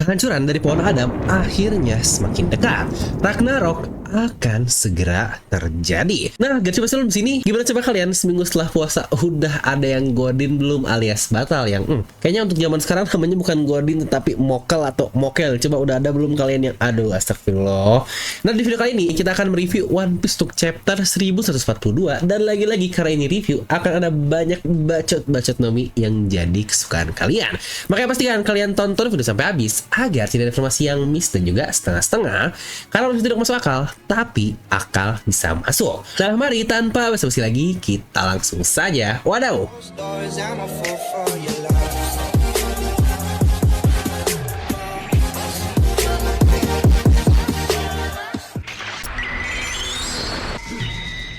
Kehancuran dari pohon Adam akhirnya semakin dekat. Ragnarok akan segera terjadi. Nah, gak cuma di sini. Gimana coba kalian seminggu setelah puasa udah ada yang godin belum alias batal yang kayaknya untuk zaman sekarang namanya bukan godin tetapi mokel atau mokel. Coba udah ada belum kalian yang aduh astagfirullah. Nah, di video kali ini kita akan mereview One Piece untuk chapter 1142 dan lagi-lagi karena ini review akan ada banyak bacot-bacot Nomi yang jadi kesukaan kalian. Makanya pastikan kalian tonton video sampai habis agar tidak ada informasi yang miss dan juga setengah-setengah karena masih tidak masuk akal tapi akal bisa masuk. Nah, mari tanpa basa-basi lagi kita langsung saja. Wadaw.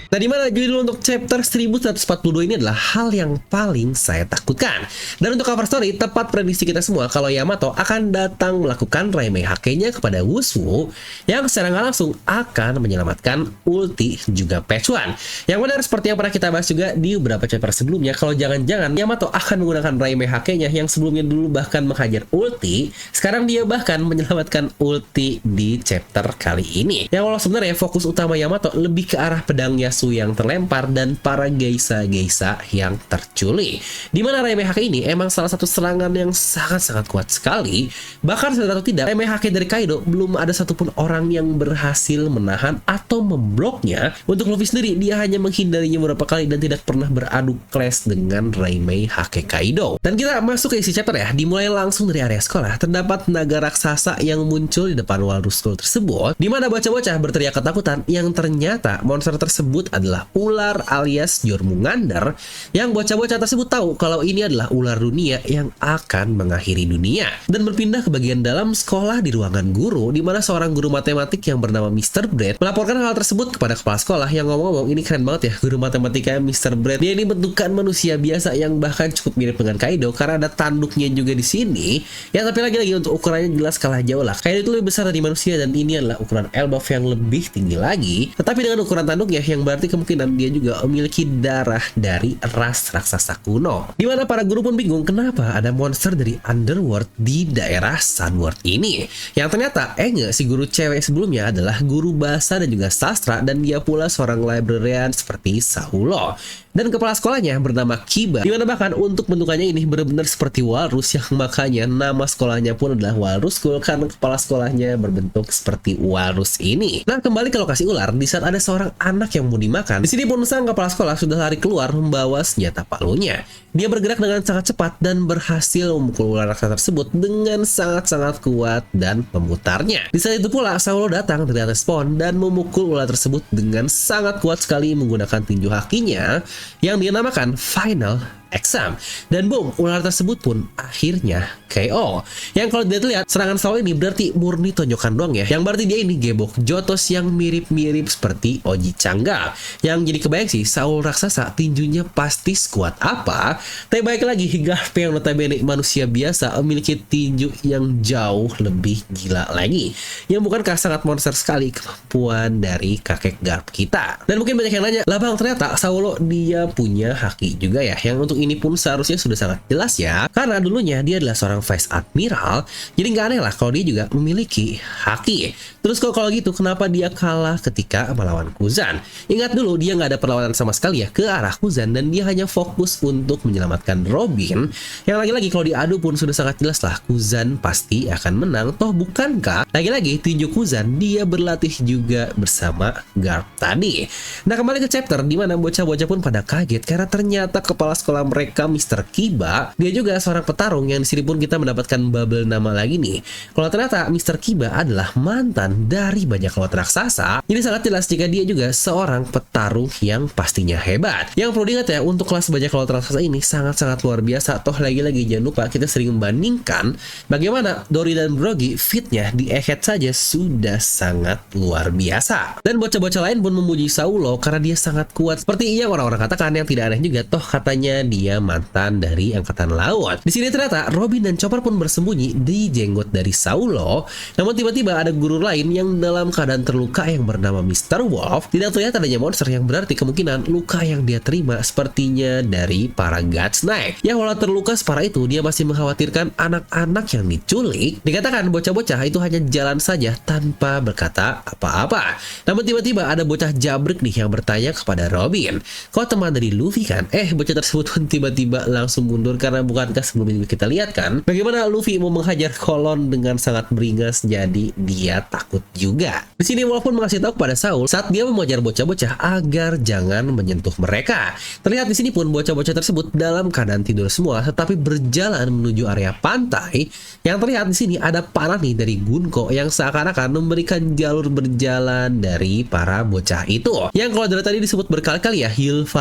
Nah, dimana judul untuk chapter 1142 ini adalah hal yang paling saya takutkan. Dan untuk cover story, tepat prediksi kita semua kalau Yamato akan datang melakukan Raimei Hake-nya kepada Wushu yang secara nggak langsung akan menyelamatkan ulti juga Patch One. Yang benar seperti yang pernah kita bahas juga di beberapa chapter sebelumnya, kalau jangan-jangan Yamato akan menggunakan Raimei Hake-nya yang sebelumnya dulu bahkan menghajar ulti, sekarang dia bahkan menyelamatkan ulti di chapter kali ini. Yang walau sebenarnya fokus utama Yamato lebih ke arah pedang Yasuo yang terlempar dan para geisha-geisha yang terculik. Dimana Raimei Hake ini emang salah satu serangan yang sangat-sangat kuat sekali. Bahkan sadar atau tidak, Raimei Hake dari Kaido belum ada satupun orang yang berhasil menahan atau membloknya. Untuk Luffy sendiri, dia hanya menghindarinya beberapa kali dan tidak pernah beradu clash dengan Raimei Hake Kaido. Dan kita masuk ke isi chapter ya. Dimulai langsung dari area sekolah, terdapat naga raksasa yang muncul di depan Walrus School tersebut, dimana bocah-bocah berteriak ketakutan yang ternyata monster tersebut adalah ular alias Jormungandr, yang bocah-bocah tersebut tahu kalau ini adalah ular dunia yang akan mengakhiri dunia dan berpindah ke bagian dalam sekolah di ruangan guru, di mana seorang guru matematik yang bernama Mr. Bread melaporkan hal tersebut kepada kepala sekolah yang ngomong-ngomong ini keren banget ya, guru matematika Mr. Bread. Dia ini bentukan manusia biasa yang bahkan cukup mirip dengan Kaido karena ada tanduknya juga di sini. Ya tapi lagi-lagi untuk ukurannya jelas kalah jauh lah. Kaido itu lebih besar dari manusia dan ini adalah ukuran Elbaf yang lebih tinggi lagi. Tetapi dengan ukuran tanduknya yang berarti kemungkinan dia juga memiliki darah dari ras raksasa kuno. Dimana para guru pun bingung kenapa ada monster dari Underworld di daerah Sunworld ini. Yang ternyata Enge, si guru cewek sebelumnya, adalah guru bahasa dan juga sastra dan dia pula seorang librarian seperti Saulo. Dan kepala sekolahnya bernama Kiba, dimana bahkan untuk bentukannya ini benar-benar seperti walrus, yang makanya nama sekolahnya pun adalah Walrus School karena kepala sekolahnya berbentuk seperti walrus ini. Nah, kembali ke lokasi ular, di saat ada seorang anak yang mau dimakan, di sini pun sang kepala sekolah sudah lari keluar membawa senjata palunya. Dia bergerak dengan sangat cepat dan berhasil memukul ular raksasa tersebut dengan sangat-sangat kuat dan memutarnya. Di saat itu pula Saulo datang dari atas pohon dan memukul ular tersebut dengan sangat kuat sekali menggunakan tinju hakinya yang dinamakan Final Exam. Dan boom, ular tersebut pun akhirnya KO. Yang kalau dilihat serangan Saulo ini berarti murni tonjokan doang ya. Yang berarti dia ini gebok Jotos yang mirip-mirip seperti Oji Changga. Yang jadi kebayang sih Saulo raksasa tinjunya pasti sekuat apa. Tapi baik lagi Garp yang notabene manusia biasa memiliki tinju yang jauh lebih gila lagi. Yang bukankah sangat monster sekali kemampuan dari kakek Garp kita. Dan mungkin banyak yang nanya, lah bang ternyata Saulo dia punya haki juga ya. Yang untuk ini pun seharusnya sudah sangat jelas ya, karena dulunya dia adalah seorang Vice Admiral, jadi nggak aneh lah kalau dia juga memiliki haki. Terus kalau gitu kenapa dia kalah ketika melawan Kuzan? Ingat dulu dia nggak ada perlawanan sama sekali ya ke arah Kuzan dan dia hanya fokus untuk menyelamatkan Robin, yang lagi-lagi kalau diadu pun sudah sangat jelas lah Kuzan pasti akan menang. Toh bukankah lagi-lagi tinju Kuzan dia berlatih juga bersama Garp tadi. Nah, kembali ke chapter dimana bocah-bocah pun pada kaget karena ternyata kepala sekolah mereka Mr. Kiba, dia juga seorang petarung yang di sini pun kita mendapatkan bubble nama lagi nih. Kalau ternyata Mr. Kiba adalah mantan dari bajak laut raksasa, ini sangat jelas jika dia juga seorang petarung yang pastinya hebat. Yang perlu diingat ya, untuk kelas bajak laut raksasa ini sangat-sangat luar biasa. Toh lagi-lagi jangan lupa kita sering membandingkan bagaimana Dory dan Brogy fitnya di Egghead saja sudah sangat luar biasa. Dan bocah-bocah lain pun memuji Saulo karena dia sangat kuat. Seperti yang orang-orang katakan yang tidak aneh juga, toh katanya dia dia mantan dari angkatan laut. Di sini ternyata Robin dan Chopper pun bersembunyi di jenggot dari Saulo. Namun tiba-tiba ada guru lain yang dalam keadaan terluka yang bernama Mr. Wolf. Tidak terlihat adanya monster yang berarti kemungkinan luka yang dia terima sepertinya dari para Gods Knight. Ya walau terluka separah itu, dia masih mengkhawatirkan anak-anak yang diculik. Dikatakan bocah-bocah itu hanya jalan saja tanpa berkata apa-apa. Namun tiba-tiba ada bocah jabrik nih yang bertanya kepada Robin, "Kau teman dari Luffy kan?" Bocah tersebut pun tiba-tiba langsung mundur karena bukankah sebelum ini kita lihat kan bagaimana Luffy mau menghajar Kolon dengan sangat beringas, jadi dia takut juga. Di sini walaupun mengasih tahu kepada Saul saat dia mengajar bocah-bocah agar jangan menyentuh mereka. Terlihat di sini pun bocah-bocah tersebut dalam keadaan tidur semua tetapi berjalan menuju area pantai. Yang terlihat di sini ada panah nih dari Gunko yang seakan-akan memberikan jalur berjalan dari para bocah itu. Yang kalau dari tadi disebut berkali-kali ya,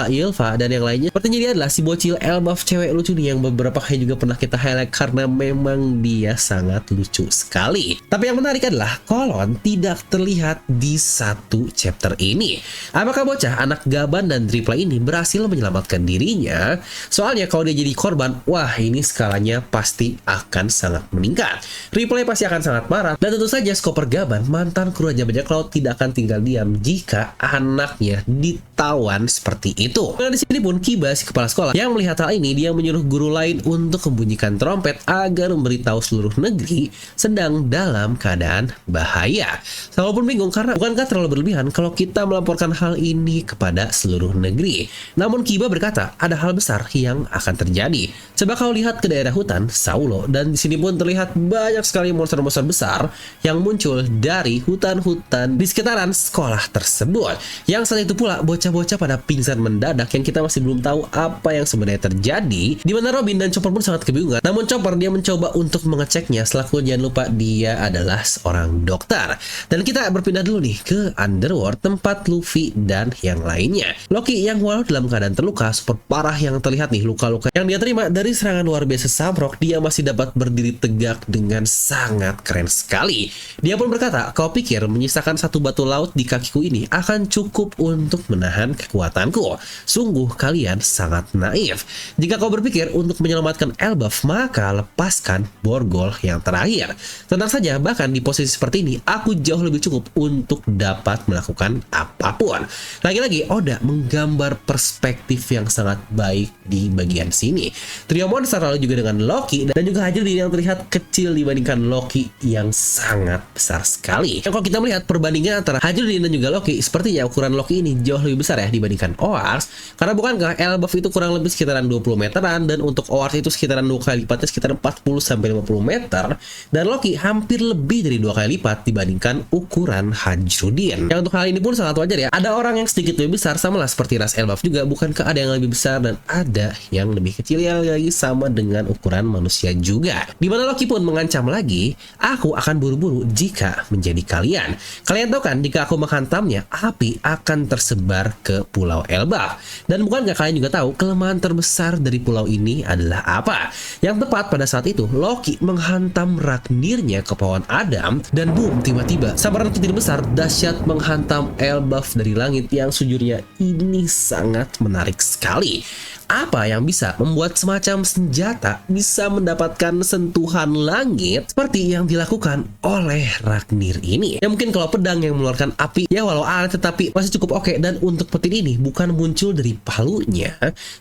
Ylva dan yang lainnya. Sepertinya dia adalah si bocil elbaf cewek lucu nih yang beberapa kali juga pernah kita highlight karena memang dia sangat lucu sekali. Tapi yang menarik adalah Kolon tidak terlihat di satu chapter ini. Apakah bocah anak Gaban dan Dripla ini berhasil menyelamatkan dirinya? Soalnya kalau dia jadi korban, wah ini skalanya pasti akan sangat meningkat. Ripley pasti akan sangat marah dan tentu saja Skopper Gaban, mantan kru Raja Bajak Laut, tidak akan tinggal diam jika anaknya ditawan seperti itu. Nah, di sini pun Kiba, si kepala sekolah, yang melihat hal ini, dia menyuruh guru lain untuk membunyikan trompet agar memberitahu seluruh negeri sedang dalam keadaan bahaya. Saul pun bingung karena bukankah terlalu berlebihan kalau kita melaporkan hal ini kepada seluruh negeri. Namun Kiba berkata ada hal besar yang akan terjadi. Coba kau lihat ke daerah hutan Saulo, dan di sini pun terlihat banyak sekali monster-monster besar yang muncul dari hutan-hutan di sekitaran sekolah tersebut. Yang saat itu pula bocah-bocah pada pingsan mendadak yang kita masih belum tahu apa yang sebenarnya terjadi, di mana Robin dan Chopper pun sangat kebingungan. Namun Chopper dia mencoba untuk mengeceknya, selaku jangan lupa dia adalah seorang dokter. Dan kita berpindah dulu nih ke Underworld, tempat Luffy dan yang lainnya. Loki yang walau dalam keadaan terluka super parah yang terlihat nih luka-luka yang dia terima dari serangan luar biasa Samrock, dia masih dapat berdiri tegak dengan sangat keren sekali. Dia pun berkata, "Kau pikir menyisakan satu batu laut di kakiku ini akan cukup untuk menahan kekuatanku? Sungguh kalian sangat naif. Jika kau berpikir untuk menyelamatkan Elbaf, maka lepaskan borgol yang terakhir. Tenang saja, bahkan di posisi seperti ini, aku jauh lebih cukup untuk dapat melakukan apapun." Lagi-lagi, Oda menggambar perspektif yang sangat baik di bagian sini. Trio monster lalu juga dengan Loki dan juga Hajime yang terlihat kecil dibandingkan Loki yang sangat besar sekali. Yang kalau kita melihat perbandingan antara Hajime dan juga Loki, sepertinya ukuran Loki ini jauh lebih besar ya dibandingkan Oars. Karena bukankah Elbaf itu kurang lebih sekitaran 20 meteran dan untuk Oars itu sekitaran 2 kali lipatnya sekitar 40-50 meter, dan Loki hampir lebih dari 2 kali lipat dibandingkan ukuran Hajime. Yang untuk hal ini pun sangat wajar ya. Ada orang yang sedikit lebih besar sama lah seperti ras Elbaf juga, bukankah ada yang lebih besar dan ada yang lebih kecil yang lagi sama dengan ukuran manusia juga. Dimana Loki pun mengancam lagi, "Aku akan buru-buru jika menjadi kalian. Kalian tahu kan, jika aku menghantamnya, api akan tersebar ke Pulau Elbaf. Dan bukankah kalian juga tahu kelemahan terbesar dari pulau ini adalah apa?" Yang tepat pada saat itu, Loki menghantam Ragnirnya ke pohon Adam, dan boom, tiba-tiba sambaran petir besar dahsyat menghantam Elbaf dari langit yang sejujurnya ini sangat menarik sekali. Apa yang bisa membuat semacam senjata bisa mendapatkan sentuhan langit seperti yang dilakukan oleh Ragnir ini? Ya mungkin kalau pedang yang mengeluarkan api ya walau alat tetapi masih cukup oke, dan untuk petir ini bukan muncul dari palunya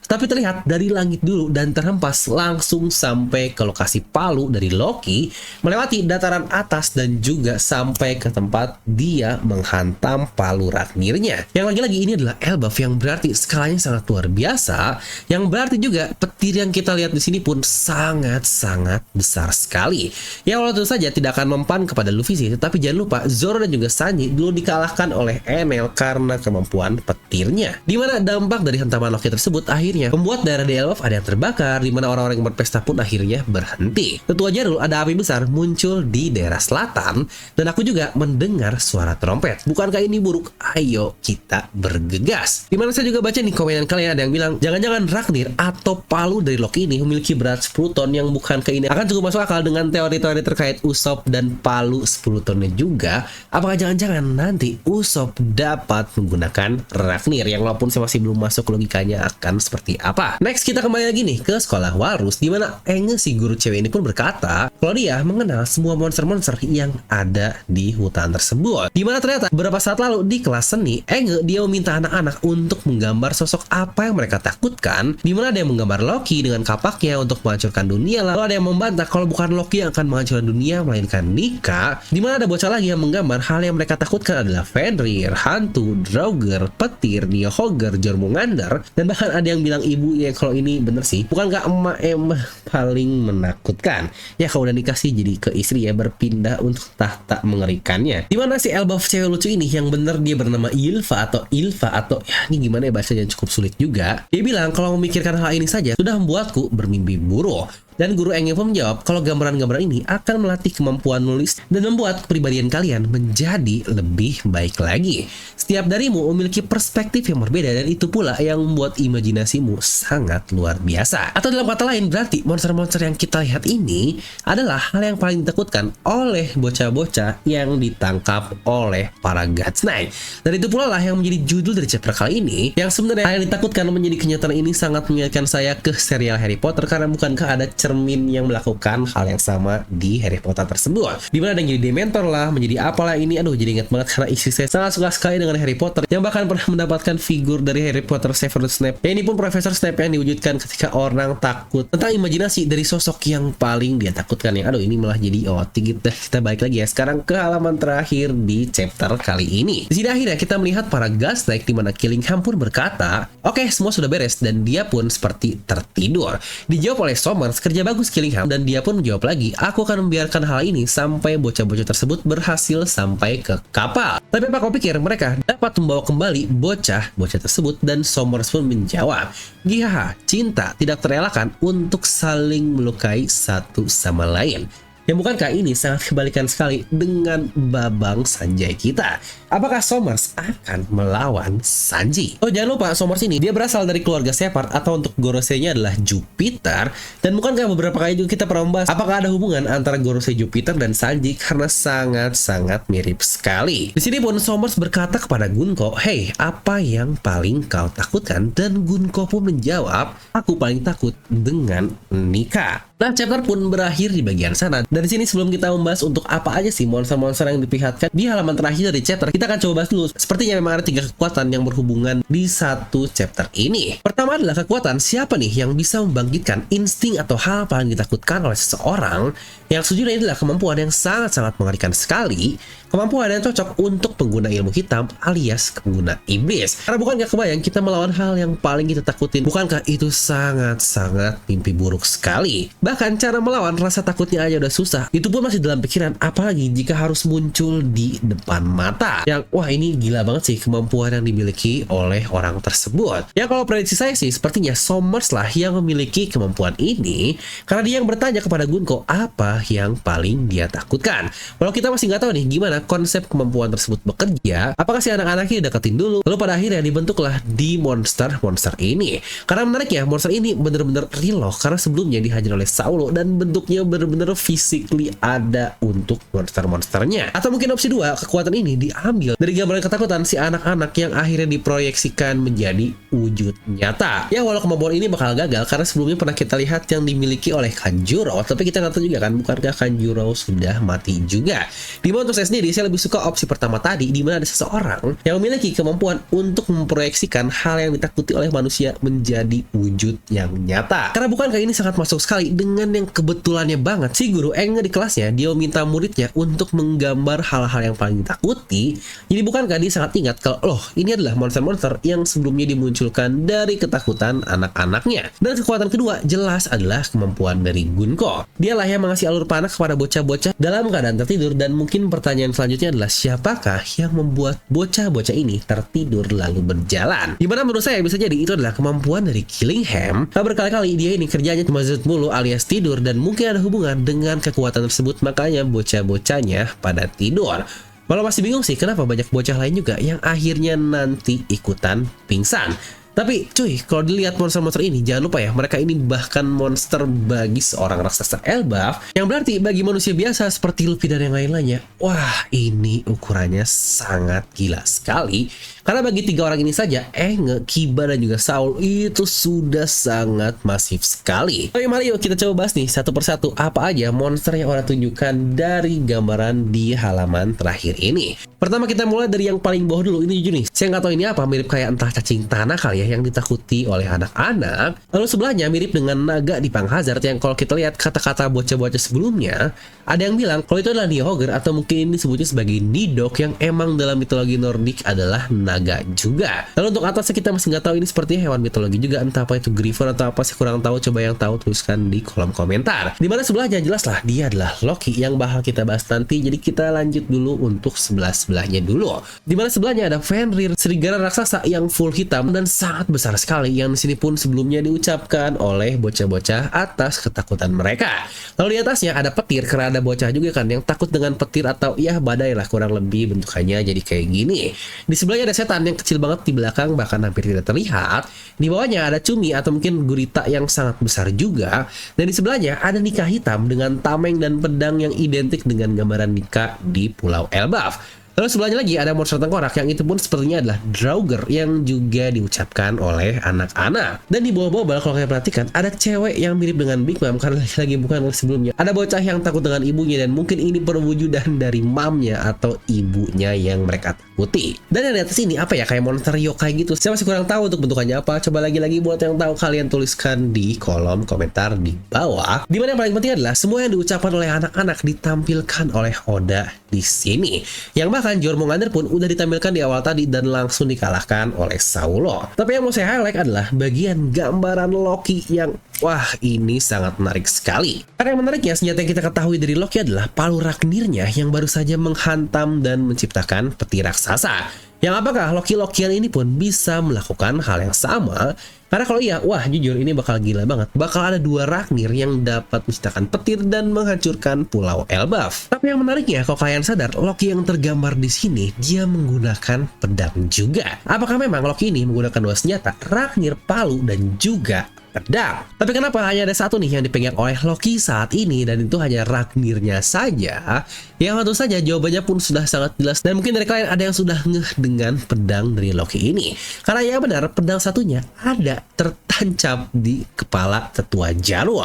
tapi terlihat dari langit dulu dan terhempas langsung sampai ke lokasi palu dari Loki, melewati dataran atas dan juga sampai ke tempat dia menghantam palu Ragnirnya. Yang lagi-lagi ini adalah Elbaf yang berarti skalanya sangat luar biasa. Yang berarti juga petir yang kita lihat di sini pun sangat-sangat besar sekali. Ya walau tentu saja tidak akan mempan kepada Luffy sih, tetapi jangan lupa Zoro dan juga Sanji dulu dikalahkan oleh Enel karena kemampuan petirnya. Dimana dampak dari hantaman Loki tersebut akhirnya membuat daerah di Elbaf ada yang terbakar, dimana orang-orang yang berpesta pun akhirnya berhenti. Tentu aja dulu ada api besar muncul di daerah selatan, dan aku juga mendengar suara trompet. Bukankah ini buruk? Ayo kita bergegas. Dimana saya juga baca nih komenan kalian ada yang bilang, jangan-jangan Dan Ragnir atau palu dari Loki ini memiliki berat 10 ton yang bukan ke ini akan cukup masuk akal dengan teori-teori terkait Usopp dan palu 10 tonnya juga. Apakah jangan-jangan nanti Usopp dapat menggunakan Ragnir, yang walaupun saya masih belum masuk logikanya akan seperti apa. Next kita kembali lagi nih ke sekolah Walrus, di mana Enge si guru cewek ini pun berkata kalau dia mengenal semua monster-monster yang ada di hutan tersebut. Dimana ternyata beberapa saat lalu di kelas seni, Enge dia meminta anak-anak untuk menggambar sosok apa yang mereka takutkan, dimana ada yang menggambar Loki dengan kapaknya untuk menghancurkan dunia, lalu ada yang membantah kalau bukan Loki yang akan menghancurkan dunia melainkan Nika, dimana ada bocah lagi yang menggambar hal yang mereka takutkan adalah Fenrir, hantu, Draugr, petir, Niohogger, Jormungandr, dan bahkan ada yang bilang ibunya. Kalau ini bener sih, bukankah emak emang paling menakutkan? Ya kalau udah nikah sih jadi ke istri ya, berpindah untuk tahta mengerikannya. Dimana si elbow cewek lucu ini yang bener dia bernama Ilva atau ya ini gimana ya bahasanya, cukup sulit juga. Dia bilang kalau memikirkan hal ini saja sudah membuatku bermimpi buruk. Dan guru Enge pun menjawab kalau gambaran-gambaran ini akan melatih kemampuan menulis dan membuat kepribadian kalian menjadi lebih baik lagi. Setiap darimu memiliki perspektif yang berbeda dan itu pula yang membuat imajinasimu sangat luar biasa. Atau dalam kata lain berarti monster-monster yang kita lihat ini adalah hal yang paling ditakutkan oleh bocah-bocah yang ditangkap oleh para Gods Knight. Dan itu pula lah yang menjadi judul dari chapter kali ini, yang sebenarnya hal yang ditakutkan menjadi kenyataan ini sangat mengingatkan saya ke serial Harry Potter, karena bukankah ada cermin yang melakukan hal yang sama di Harry Potter tersebut, dimana ada yang jadi Dementor lah, menjadi apalah ini. Aduh, jadi ingat banget karena isi saya sangat suka sekali dengan Harry Potter, yang bahkan pernah mendapatkan figur dari Harry Potter Severus Snape. Ya, ini pun Profesor Snape yang diwujudkan ketika orang takut tentang imajinasi dari sosok yang paling dia takutkan. Yang aduh, ini malah jadi kita balik lagi ya sekarang ke halaman terakhir di chapter kali ini. Di sini akhirnya kita melihat para Gods Knight, di mana Killingham pun berkata, "Oke, semua sudah beres," dan dia pun seperti tertidur. Dijawab oleh Sommers, "Kerja bagus Killingham," dan dia pun menjawab lagi, "Aku akan membiarkan hal ini sampai bocah-bocah tersebut berhasil sampai ke kapal." Tapi apa kau pikir mereka dapat membawa kembali bocah-bocah tersebut? Dan Sommers pun menjawab, "Gihaha, cinta tidak terelakkan untuk saling melukai satu sama lain." Yang bukankah ini sangat kebalikan sekali dengan Babang Sanjay kita? Apakah Sommers akan melawan Sanji? Oh, jangan lupa Sommers ini dia berasal dari keluarga Shepard, atau untuk Gorosei-nya adalah Jupiter. Dan bukankah beberapa kali juga kita pernah membahas apakah ada hubungan antara Gorosei Jupiter dan Sanji, karena sangat-sangat mirip sekali. Di sini pun Sommers berkata kepada Gunko, "Hei, apa yang paling kau takutkan?" Dan Gunko pun menjawab, "Aku paling takut dengan Nika." Nah, chapter pun berakhir di bagian sana. Dari sini sebelum kita membahas untuk apa aja sih monster-monster yang diperlihatkan di halaman terakhir dari chapter, kita akan coba bahas dulu. Sepertinya memang ada 3 kekuatan yang berhubungan di satu chapter ini. Pertama adalah kekuatan siapa nih yang bisa membangkitkan insting atau hal paling ditakutkan oleh seseorang, yang sejujurnya adalah kemampuan yang sangat-sangat mengerikan sekali. Kemampuan yang cocok untuk pengguna ilmu hitam alias pengguna iblis. Karena bukankah kebayang kita melawan hal yang paling kita takutin? Bukankah itu sangat-sangat mimpi buruk sekali? Bahkan cara melawan rasa takutnya aja udah susah. Itu pun masih dalam pikiran, apalagi jika harus muncul di depan mata. Yang wah, ini gila banget sih kemampuan yang dimiliki oleh orang tersebut. Ya kalau prediksi saya sih sepertinya Sommers lah yang memiliki kemampuan ini, karena dia yang bertanya kepada Gunko apa yang paling dia takutkan. Walau kita masih nggak tahu nih gimana konsep kemampuan tersebut bekerja. Apakah si anak-anak ini deketin dulu, lalu pada akhirnya dibentuklah di monster ini. Karena menariknya monster ini bener-bener real loh, karena sebelumnya dihajar oleh Saulo dan bentuknya bener-bener physically ada untuk monsternya. Atau mungkin opsi 2, kekuatan ini diambil dari gambaran ketakutan si anak-anak yang akhirnya diproyeksikan menjadi wujud nyata. Ya walau kemampuan ini bakal gagal karena sebelumnya pernah kita lihat yang dimiliki oleh Kanjuro, tapi kita nggak tahu juga kan, bukankah Kanjuro sudah mati juga. Dimana untuk saya sendiri, saya lebih suka opsi pertama tadi, di mana ada seseorang yang memiliki kemampuan untuk memproyeksikan hal yang ditakuti oleh manusia menjadi wujud yang nyata. Karena bukankah ini sangat masuk sekali dengan yang kebetulannya banget si guru Enge di kelasnya, dia meminta muridnya untuk menggambar hal-hal yang paling ditakuti. Jadi bukankah dia sangat ingat kalau loh, ini adalah monster-monster yang sebelumnya dimunculkan dari ketakutan anak-anaknya. Dan kekuatan kedua jelas adalah kemampuan dari Gunko. Dialah yang mengasih alur panah kepada bocah-bocah dalam keadaan tertidur. Dan mungkin pertanyaan selanjutnya adalah siapakah yang membuat bocah-bocah ini tertidur lalu berjalan? Dimana menurut saya bisa jadi itu adalah kemampuan dari Killingham. Berkali-kali dia ini kerjanya cuma zut mulu alias tidur, dan mungkin ada hubungan dengan kekuatan tersebut, makanya bocah-bocahnya pada tidur. Walau masih bingung sih kenapa banyak bocah lain juga yang akhirnya nanti ikutan pingsan. Tapi cuy, kalau dilihat monster-monster ini, jangan lupa ya, mereka ini bahkan monster bagi seorang raksasa Elbaf, yang berarti bagi manusia biasa seperti Luffy dan yang lain-lainnya, wah ini ukurannya sangat gila sekali. Karena bagi 3 orang ini saja, Enge, Kiba, dan juga Saul itu sudah sangat masif sekali. Oke, mari yuk kita coba bahas nih satu persatu apa aja monster yang orang tunjukkan dari gambaran di halaman terakhir ini. Pertama kita mulai dari yang paling bawah dulu. Ini jujur nih, saya nggak tahu ini apa, mirip kayak entah cacing tanah kali ya yang ditakuti oleh anak-anak. Lalu sebelahnya mirip dengan naga di Pang Hazard yang kalau kita lihat kata-kata bocah-bocah sebelumnya, ada yang bilang kalau itu adalah Nidhogger atau mungkin ini disebutnya sebagai Nidok yang emang dalam mitologi Nordik adalah naga juga. Lalu untuk atasnya kita masih nggak tahu ini sepertinya hewan mitologi juga, entah apa itu Griffon atau apa, saya kurang tahu. Coba yang tahu tuliskan di kolom komentar. Dimana sebelahnya jelas lah dia adalah Loki yang bakal kita bahas nanti. Jadi kita lanjut dulu untuk sebelahnya dulu. Dimana sebelahnya ada Fenrir, serigala raksasa yang full hitam dan sangat besar sekali, yang di sini pun sebelumnya diucapkan oleh bocah-bocah atas ketakutan mereka. Lalu di atasnya ada petir, karena ada bocah juga kan yang takut dengan petir atau ya badai lah kurang lebih bentukannya jadi kayak gini. Di sebelahnya ada setan yang kecil banget di belakang, bahkan hampir tidak terlihat. Di bawahnya ada Cumi atau mungkin gurita yang sangat besar juga. Dan di sebelahnya ada Nika hitam dengan tameng dan pedang yang identik dengan gambaran Nika di Pulau Elbaf. Lalu sebelahnya lagi ada monster tengkorak yang itu pun sepertinya adalah Draugr yang juga diucapkan oleh anak-anak. Dan di bawah-bawah kalau kalian perhatikan ada cewek yang mirip dengan Big Mom karena lagi bukan sebelumnya. Ada bocah yang takut dengan ibunya dan mungkin ini perwujudan dari mamnya atau ibunya yang mereka takuti. Dan yang di atas ini apa ya, kayak monster yokai gitu. Saya masih kurang tahu untuk bentukannya apa. Coba lagi-lagi buat yang tahu kalian tuliskan di kolom komentar di bawah. Dimana yang paling penting adalah semua yang diucapkan oleh anak-anak ditampilkan oleh Oda di sini. Yang bahkan Jormungandr pun udah ditampilkan di awal tadi dan langsung dikalahkan oleh Saulo. Tapi yang mau saya highlight adalah bagian gambaran Loki yang wah ini sangat menarik sekali. Karena yang menariknya senjata yang kita ketahui dari Loki adalah palu Ragnirnya yang baru saja menghantam dan menciptakan peti raksasa. Yang apakah Loki-Lokian ini pun bisa melakukan hal yang sama? Karena kalau iya, wah jujur ini bakal gila banget. Bakal ada 2 Ragnir yang dapat menciptakan petir dan menghancurkan Pulau Elbaf. Tapi yang menariknya, kalau kalian sadar, Loki yang tergambar di sini dia menggunakan pedang juga. Apakah memang Loki ini menggunakan 2 senjata, Ragnir, palu, dan juga pedang? Tapi kenapa hanya ada satu nih yang dipegang oleh Loki saat ini dan itu hanya Ragnirnya saja? Yang tentu saja jawabannya pun sudah sangat jelas dan mungkin dari kalian ada yang sudah ngeh dengan pedang dari Loki ini. Karena ya benar, pedang satunya ada tertancap di kepala tetua Jarwo.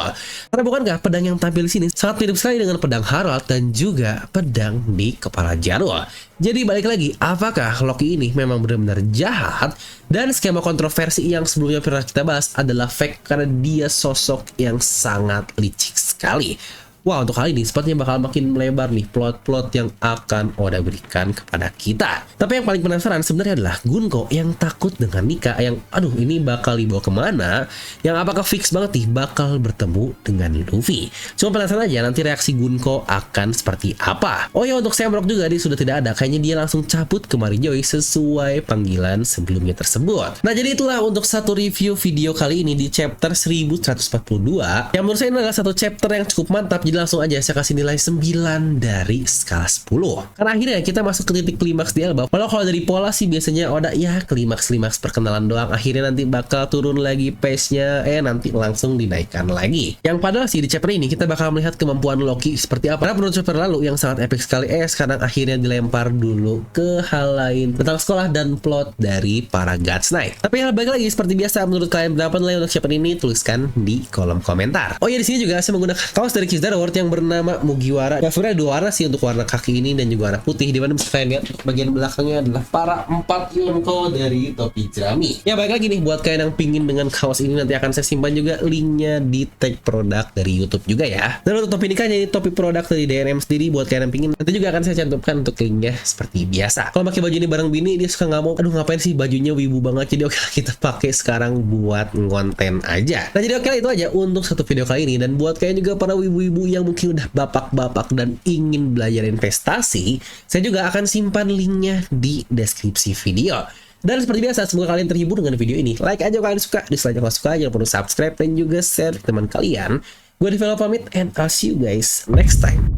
Karena bukankah pedang yang tampil di sini sangat mirip sekali dengan pedang Harald dan juga pedang di kepala Jarwo. Jadi balik lagi, apakah Loki ini memang benar-benar jahat dan skema kontroversi yang sebelumnya pernah kita bahas adalah fake karena dia sosok yang sangat licik sekali. Wah, untuk kali ini sepertinya bakal makin melebar nih plot-plot yang akan Oda berikan kepada kita. Tapi yang paling penasaran sebenarnya adalah Gunko yang takut dengan Nika yang aduh ini bakal dibawa kemana, yang apakah fix banget nih bakal bertemu dengan Luffy. Cuma penasaran aja nanti reaksi Gunko akan seperti apa. Oh ya, untuk Shamrock juga dia sudah tidak ada, kayaknya dia langsung cabut ke Marijoy sesuai panggilan sebelumnya tersebut. Nah jadi itulah untuk satu review video kali ini di chapter 1142 yang menurut saya ini adalah satu chapter yang cukup mantap. Langsung aja saya kasih nilai 9 dari skala 10. Karena akhirnya kita masuk ke titik klimaks di Elbaf. Walau kalau dari pola sih biasanya Oda ya klimaks perkenalan doang, akhirnya nanti bakal turun lagi pace-nya, nanti langsung dinaikkan lagi. Yang padahal sih di chapter ini kita bakal melihat kemampuan Loki seperti apa. Karena menurut chapter lalu yang sangat epic sekali, sekarang akhirnya dilempar dulu ke hal lain tentang sekolah dan plot dari para Gods Knight. Tapi yang balik lagi seperti biasa, menurut kalian berapa nilai untuk chapter ini? Tuliskan di kolom komentar. Oh ya, di sini juga saya menggunakan kaos dari Kiss Darrow yang bernama Mugiwara. Ya sebenarnya 2 warna sih untuk warna kaki ini dan juga warna putih. Dimana bisa kalian lihat bagian belakangnya adalah para 4 Yonko dari topi jerami. Ya baik lagi nih buat kalian yang pingin dengan kaos ini, nanti akan saya simpan juga linknya di tag produk dari YouTube juga ya. Dan untuk topi nikahnya ini topi produk dari DNM sendiri, buat kalian yang pingin nanti juga akan saya cantumkan untuk linknya seperti biasa. Kalau pakai baju ini bareng bini dia suka nggak mau, aduh ngapain sih bajunya wibu banget, jadi oke lah kita pakai sekarang buat ngonten aja. Nah jadi oke lah itu aja untuk satu video kali ini. Dan buat kalian juga para wibu-wibu yang mungkin udah bapak-bapak dan ingin belajar investasi, saya juga akan simpan linknya di deskripsi video. Dan seperti biasa, semoga kalian terhibur dengan video ini. Like aja kalau kalian suka, dislike kalau suka, jangan lupa subscribe dan juga share ke teman kalian. Gue Develo pamit and I'll see you guys next time.